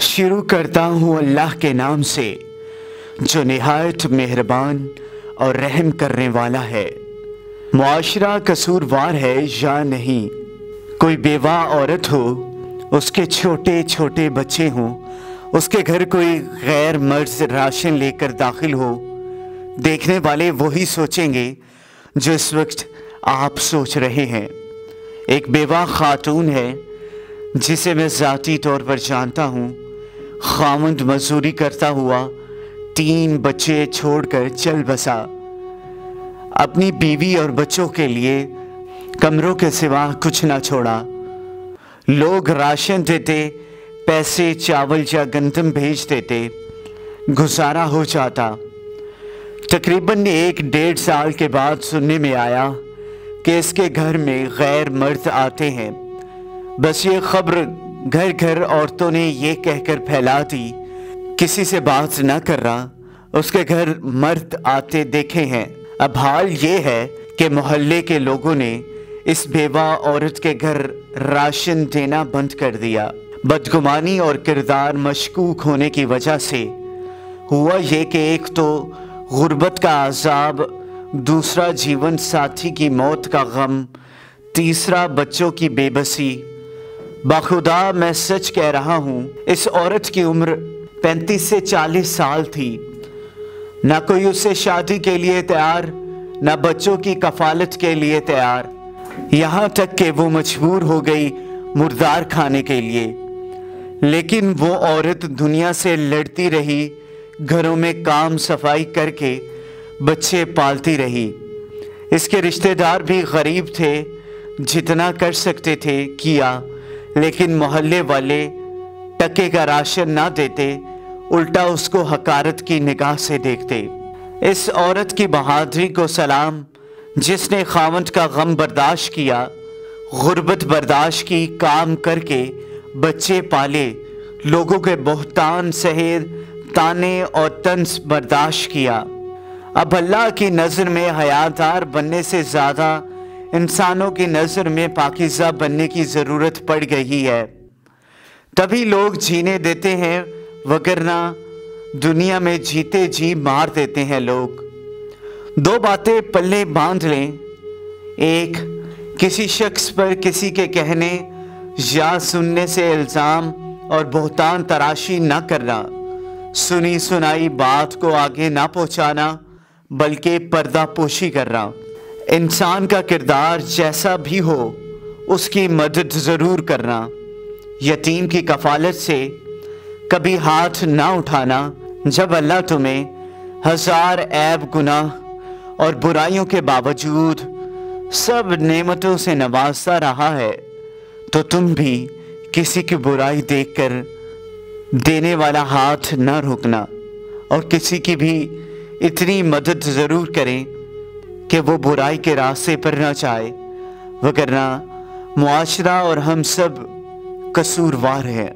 शुरू करता हूँ अल्लाह के नाम से जो निहायत मेहरबान और रहम करने वाला है। मुआशरा कसूरवार है या नहीं। कोई बेवा औरत हो, उसके छोटे छोटे बच्चे हों, उसके घर कोई गैर मर्द राशन लेकर दाखिल हो, देखने वाले वही सोचेंगे जो इस वक्त आप सोच रहे हैं। एक बेवा खातून है जिसे मैं ज़ाती तौर पर जानता हूँ। खामद मजदूरी करता हुआ 3 बच्चे छोड़कर चल बसा। अपनी बीवी और बच्चों के लिए कमरों के सिवा कुछ ना छोड़ा। लोग राशन देते, पैसे चावल या गंदम भेज देते, गुजारा हो जाता। तकरीबन 1-1.5 साल के बाद सुनने में आया कि इसके घर में गैर मर्द आते हैं। बस ये खबर घर घर औरतों ने ये कहकर फैला दी, किसी से बात ना कर रहा, उसके घर मर्द आते देखे हैं। अब हाल ये है कि मोहल्ले के लोगों ने इस बेवा औरत के घर राशन देना बंद कर दिया। बदगुमानी और किरदार मशकूक होने की वजह से हुआ ये कि एक तो गुर्बत का अजाब, दूसरा जीवन साथी की मौत का गम, तीसरा बच्चों की बेबसी। बाखुदा मैं सच कह रहा हूँ, इस औरत की उम्र 35 से 40 साल थी। ना कोई उससे शादी के लिए तैयार, ना बच्चों की कफालत के लिए तैयार। यहाँ तक कि वो मजबूर हो गई मुर्दार खाने के लिए। लेकिन वो औरत दुनिया से लड़ती रही, घरों में काम सफाई करके बच्चे पालती रही। इसके रिश्तेदार भी गरीब थे, जितना कर सकते थे किया, लेकिन मोहल्ले वाले टके का राशन ना देते, उल्टा उसको हकारत की निगाह से देखते। इस औरत की बहादुरी को सलाम, जिसने खामद का गम बर्दाश्त किया, गुर्बत बर्दाश्त की, काम करके बच्चे पाले, लोगों के बोहतान सहे, ताने और तंज बर्दाश्त किया। अब अल्लाह की नज़र में हयादार बनने से ज़्यादा इंसानों की नज़र में पाकीज़ा बनने की ज़रूरत पड़ गई है। तभी लोग जीने देते हैं, वगरना दुनिया में जीते जी मार देते हैं लोग। 2 बातें पल्ले बांध लें। एक, किसी शख्स पर किसी के कहने या सुनने से इल्ज़ाम और बोहतान तराशी ना करना, सुनी सुनाई बात को आगे ना पहुँचाना, बल्कि पर्दा पोशी करना। इंसान का किरदार जैसा भी हो, उसकी मदद ज़रूर करना। यतीम की कफालत से कभी हाथ ना उठाना। जब अल्लाह तुम्हें 1000 ऐब, गुनाह और बुराइयों के बावजूद सब नेमतों से नवाजता रहा है, तो तुम भी किसी की बुराई देखकर देने वाला हाथ ना रोकना और किसी की भी इतनी मदद ज़रूर करें कि वो बुराई के रास्ते पर ना जाए, वगरना मुआशरा और हम सब कसूरवार हैं।